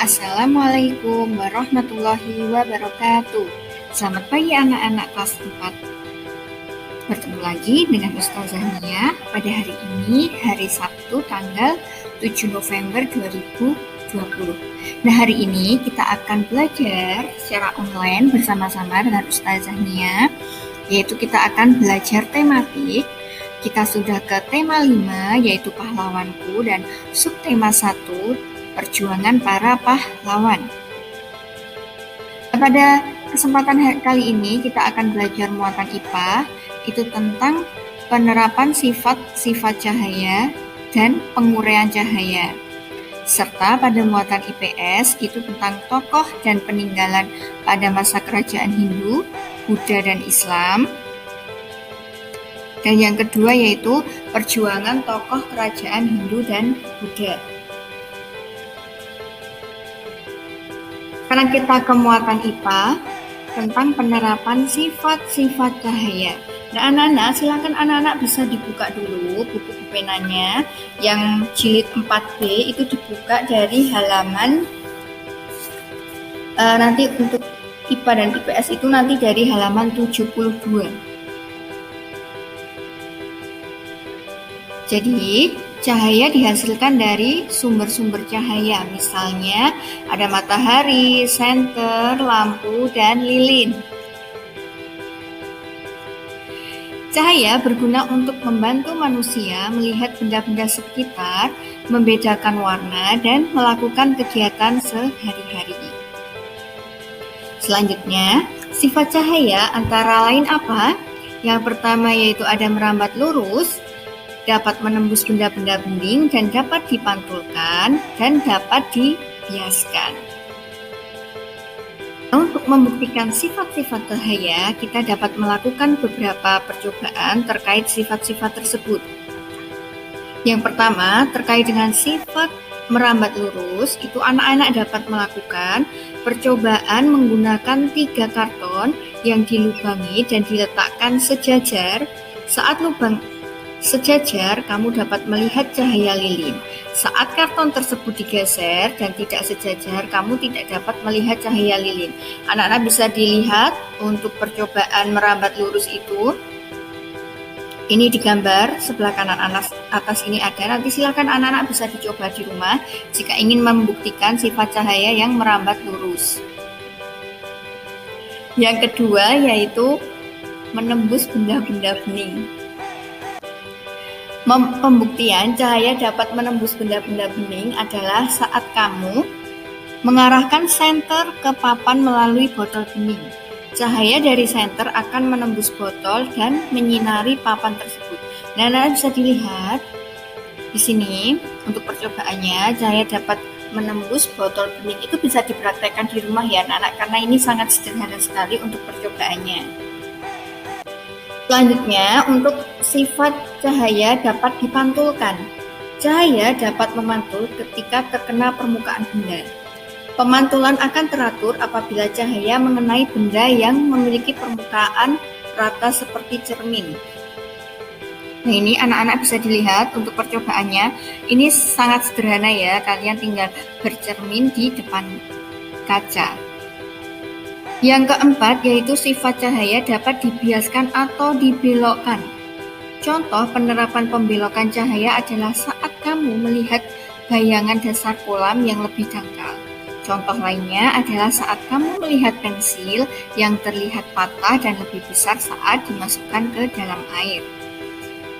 Assalamualaikum warahmatullahi wabarakatuh. Selamat pagi anak-anak kelas 4. Bertemu lagi dengan Ustazah Nia pada hari ini, hari Sabtu tanggal 7 November 2020. Nah, hari ini kita akan belajar secara online bersama-sama dengan Ustazah Nia, yaitu kita akan belajar tematik. Kita sudah ke tema 5, yaitu pahlawanku, dan subtema 1, perjuangan para pahlawan. Pada kesempatan kali ini kita akan belajar muatan IPA, itu tentang penerapan sifat-sifat cahaya dan penguraian cahaya. Serta pada muatan IPS itu tentang tokoh dan peninggalan pada masa kerajaan Hindu, Buddha, dan Islam. Dan yang kedua yaitu perjuangan tokoh kerajaan Hindu dan Buddha. Sekarang kita ke muatan IPA tentang penerapan sifat-sifat cahaya. Nah, anak-anak, silakan anak-anak bisa dibuka dulu buku penanya yang jilid 4B itu dibuka dari halaman nanti untuk IPA dan IPS itu nanti dari halaman 72. Jadi, cahaya dihasilkan dari sumber-sumber cahaya, misalnya ada matahari, senter, lampu, dan lilin. Cahaya berguna untuk membantu manusia melihat benda-benda sekitar, membedakan warna, dan melakukan kegiatan sehari-hari. Selanjutnya, sifat cahaya antara lain apa? Yang pertama yaitu ada merambat lurus, dapat menembus benda-benda bening, dan dapat dipantulkan, dan dapat dibiaskan. Untuk membuktikan sifat-sifat cahaya, kita dapat melakukan beberapa percobaan terkait sifat-sifat tersebut. Yang pertama, terkait dengan sifat merambat lurus, itu anak-anak dapat melakukan percobaan menggunakan 3 karton yang dilubangi dan diletakkan sejajar. Saat lubang sejajar, kamu dapat melihat cahaya lilin. Saat karton tersebut digeser dan tidak sejajar, kamu tidak dapat melihat cahaya lilin. Anak-anak bisa dilihat untuk percobaan merambat lurus itu. Ini di gambar sebelah kanan atas ini ada. Nanti silakan anak-anak bisa dicoba di rumah jika ingin membuktikan sifat cahaya yang merambat lurus. Yang kedua yaitu menembus benda-benda bening. Pembuktian cahaya dapat menembus benda-benda bening adalah saat kamu mengarahkan senter ke papan melalui botol bening. Cahaya dari senter akan menembus botol dan menyinari papan tersebut. Nah, bisa dilihat di sini untuk percobaannya, cahaya dapat menembus botol bening. Itu bisa dipraktekkan di rumah ya anak-anak, karena ini sangat sederhana sekali untuk percobaannya. Selanjutnya, untuk sifat cahaya dapat dipantulkan. Cahaya dapat memantul ketika terkena permukaan benda. Pemantulan akan teratur apabila cahaya mengenai benda yang memiliki permukaan rata seperti cermin. Nah, ini anak-anak bisa dilihat untuk percobaannya. Ini sangat sederhana ya, kalian tinggal bercermin di depan kaca. Yang keempat yaitu sifat cahaya dapat dibiaskan atau dibelokkan. Contoh penerapan pembelokan cahaya adalah saat kamu melihat bayangan dasar kolam yang lebih dangkal. Contoh lainnya adalah saat kamu melihat pensil yang terlihat patah dan lebih besar saat dimasukkan ke dalam air.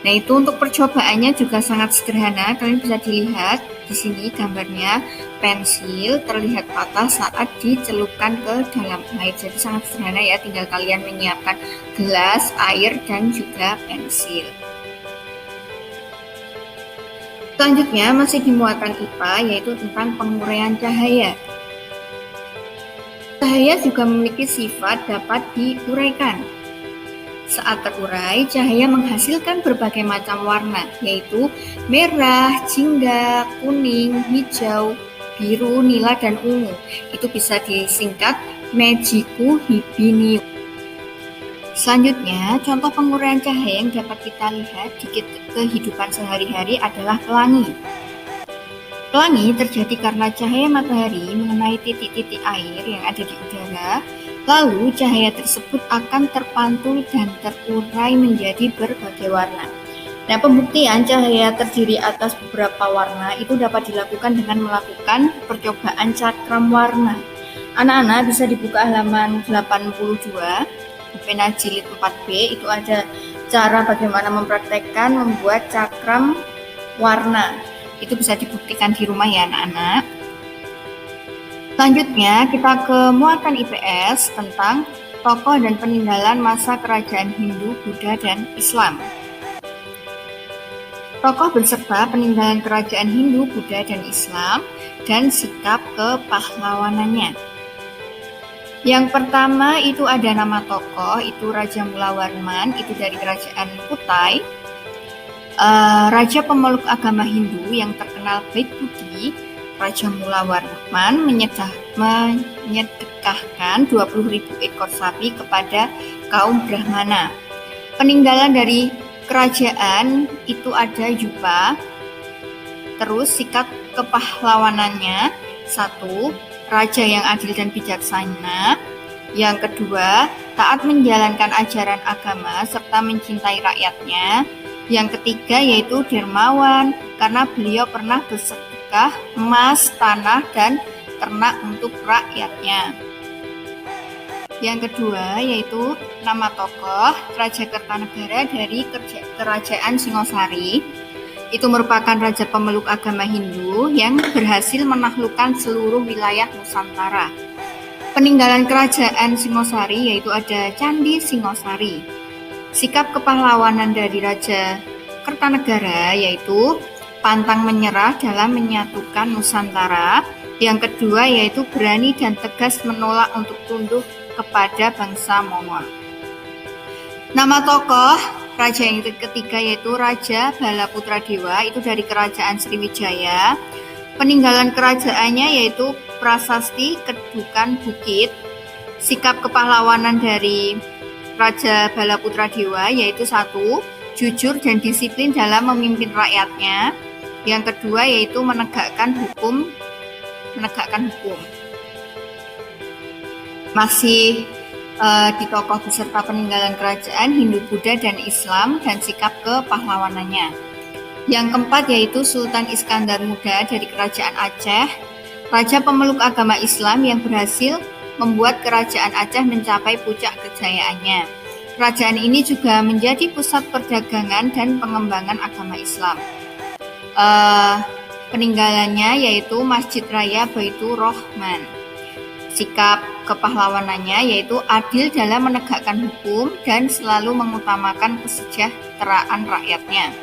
Nah, itu untuk percobaannya juga sangat sederhana. Kalian bisa dilihat di sini gambarnya pensil terlihat patah saat dicelupkan ke dalam air. Jadi sangat sederhana ya, tinggal kalian menyiapkan gelas, air, dan juga pensil. Selanjutnya masih di muatan IPA yaitu tentang penguraian cahaya. Cahaya juga memiliki sifat dapat diuraikan. Saat terurai, cahaya menghasilkan berbagai macam warna, yaitu merah, jingga, kuning, hijau, biru, nila, dan ungu. Itu bisa disingkat Mejiku Hibiniu. Selanjutnya, contoh penguraian cahaya yang dapat kita lihat di kehidupan sehari-hari adalah pelangi. Pelangi terjadi karena cahaya matahari mengenai titik-titik air yang ada di udara, lalu cahaya tersebut akan terpantul dan terurai menjadi berbagai warna. Nah, pembuktian cahaya terdiri atas beberapa warna itu dapat dilakukan dengan melakukan percobaan cakram warna. Anak-anak bisa dibuka halaman 82, pena jilid 4B, itu ada cara bagaimana mempraktekkan membuat cakram warna. Itu bisa dibuktikan di rumah ya anak-anak. Selanjutnya kita ke muatan IPS tentang tokoh dan peninggalan masa kerajaan Hindu, Buddha, dan Islam. Tokoh beserta peninggalan kerajaan Hindu, Buddha, dan Islam, dan sikap kepahlawanannya. Yang pertama itu ada nama tokoh, itu Raja Mulawarman, itu dari kerajaan Kutai. Raja pemeluk agama Hindu yang terkenal baik budi, Raja Mulawarman menyedekahkan 20.000 ekor sapi kepada kaum Brahmana. Peninggalan dari kerajaan itu ada Yupa. Terus sikap kepahlawanannya, 1. Raja yang adil dan bijaksana. Yang kedua, taat menjalankan ajaran agama serta mencintai rakyatnya. Yang ketiga yaitu dermawan, karena beliau pernah bersedekah emas, tanah, dan ternak untuk rakyatnya. Yang kedua yaitu nama tokoh Raja Kertanegara dari Kerajaan Singosari. Itu merupakan raja pemeluk agama Hindu yang berhasil menaklukkan seluruh wilayah Nusantara. Peninggalan kerajaan Singosari yaitu ada Candi Singosari. Sikap kepahlawanan dari Raja Kertanegara yaitu pantang menyerah dalam menyatukan Nusantara. Yang kedua yaitu berani dan tegas menolak untuk tunduk kepada bangsa Mongol. Nama tokoh raja yang ketiga yaitu Raja Balaputradewa, itu dari kerajaan Sriwijaya. Peninggalan kerajaannya yaitu prasasti Kedukan Bukit. Sikap kepahlawanan dari Raja Balaputradewa yaitu 1. Jujur dan disiplin dalam memimpin rakyatnya. Yang kedua yaitu menegakkan hukum. Masih di tokoh beserta peninggalan kerajaan Hindu, Buddha, dan Islam, dan sikap kepahlawanannya. Yang keempat yaitu Sultan Iskandar Muda dari kerajaan Aceh, raja pemeluk agama Islam yang berhasil membuat kerajaan Aceh mencapai puncak kejayaannya. Kerajaan ini juga menjadi pusat perdagangan dan pengembangan agama Islam. Peninggalannya yaitu Masjid Raya Baitur Rahman. Sikap kepahlawanannya yaitu adil dalam menegakkan hukum dan selalu mengutamakan kesejahteraan rakyatnya.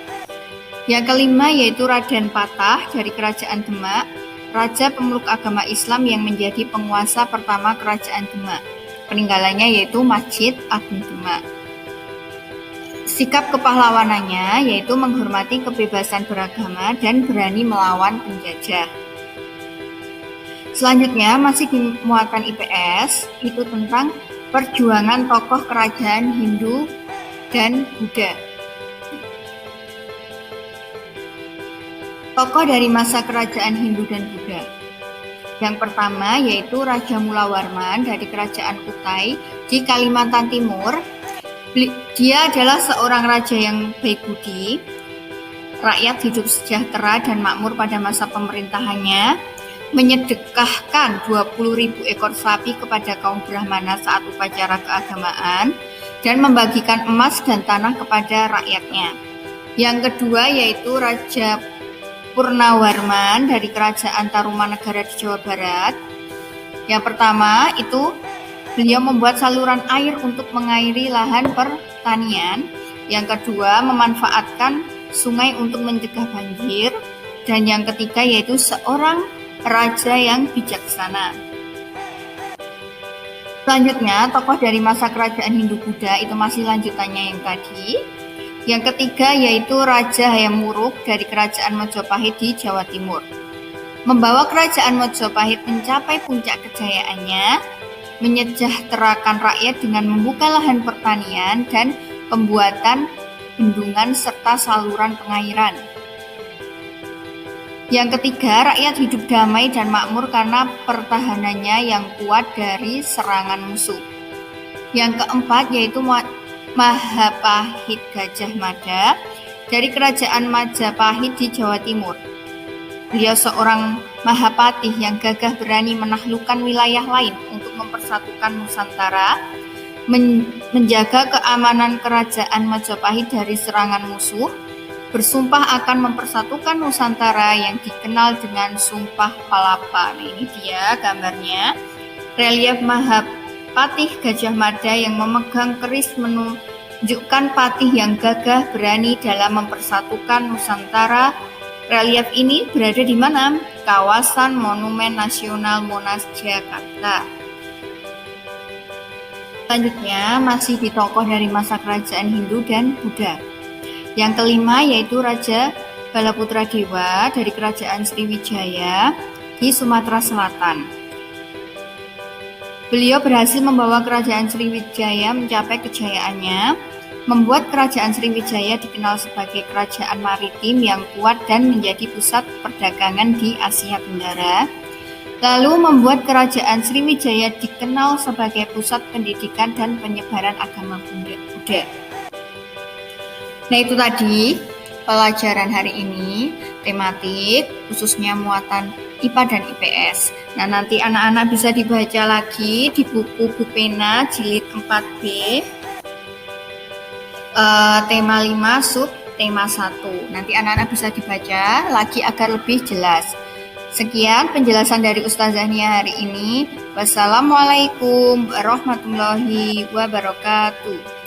Yang kelima yaitu Raden Patah dari kerajaan Demak, raja pemeluk agama Islam yang menjadi penguasa pertama kerajaan Demak. Peninggalannya yaitu Masjid Agung Demak. Sikap kepahlawanannya yaitu menghormati kebebasan beragama dan berani melawan penjajah. Selanjutnya masih di muatan IPS, itu tentang perjuangan tokoh kerajaan Hindu dan Buddha. Tokoh dari masa kerajaan Hindu dan Buddha. Yang pertama yaitu Raja Mulawarman dari kerajaan Kutai di Kalimantan Timur. Dia adalah seorang raja yang baik budi. Rakyat hidup sejahtera dan makmur pada masa pemerintahannya. Menyedekahkan 20.000 ekor sapi kepada kaum Brahmana saat upacara keagamaan dan membagikan emas dan tanah kepada rakyatnya. Yang kedua yaitu Raja Purnawarman dari kerajaan Tarumanegara di Jawa Barat. Yang pertama itu beliau membuat saluran air untuk mengairi lahan pertanian. Yang kedua memanfaatkan sungai untuk mencegah banjir. Dan yang ketiga yaitu seorang raja yang bijaksana. Selanjutnya, tokoh dari masa kerajaan Hindu-Buddha itu masih lanjutannya yang tadi. Yang ketiga yaitu Raja Hayam Wuruk dari kerajaan Majapahit di Jawa Timur. Membawa kerajaan Majapahit mencapai puncak kejayaannya, menyejahterakan rakyat dengan membuka lahan pertanian dan pembuatan bendungan serta saluran pengairan. Yang ketiga, rakyat hidup damai dan makmur karena pertahanannya yang kuat dari serangan musuh. Yang keempat yaitu Mahapahit Gajah Mada dari Kerajaan Majapahit di Jawa Timur. Beliau seorang Mahapatih yang gagah berani menaklukkan wilayah lain untuk mempersatukan Nusantara, menjaga keamanan Kerajaan Majapahit dari serangan musuh, bersumpah akan mempersatukan Nusantara yang dikenal dengan Sumpah Palapa. Nah, ini dia gambarnya. Relief Mahapatih Gajah Mada yang memegang keris menunjukkan patih yang gagah berani dalam mempersatukan Nusantara. Relief ini berada di mana? Kawasan Monumen Nasional Monas, Jakarta. Selanjutnya masih di tokoh dari masa kerajaan Hindu dan Buddha. Yang kelima yaitu Raja Balaputra Dewa dari Kerajaan Sriwijaya di Sumatera Selatan. Beliau berhasil membawa Kerajaan Sriwijaya mencapai kejayaannya, membuat Kerajaan Sriwijaya dikenal sebagai kerajaan maritim yang kuat dan menjadi pusat perdagangan di Asia Tenggara. Lalu membuat Kerajaan Sriwijaya dikenal sebagai pusat pendidikan dan penyebaran agama Buddha. Nah, itu tadi pelajaran hari ini, tematik, khususnya muatan IPA dan IPS. Nah, nanti anak-anak bisa dibaca lagi di buku Bupena jilid 4B, tema 5, sub tema 1. Nanti anak-anak bisa dibaca lagi agar lebih jelas. Sekian penjelasan dari Ustazah Nia hari ini. Wassalamualaikum warahmatullahi wabarakatuh.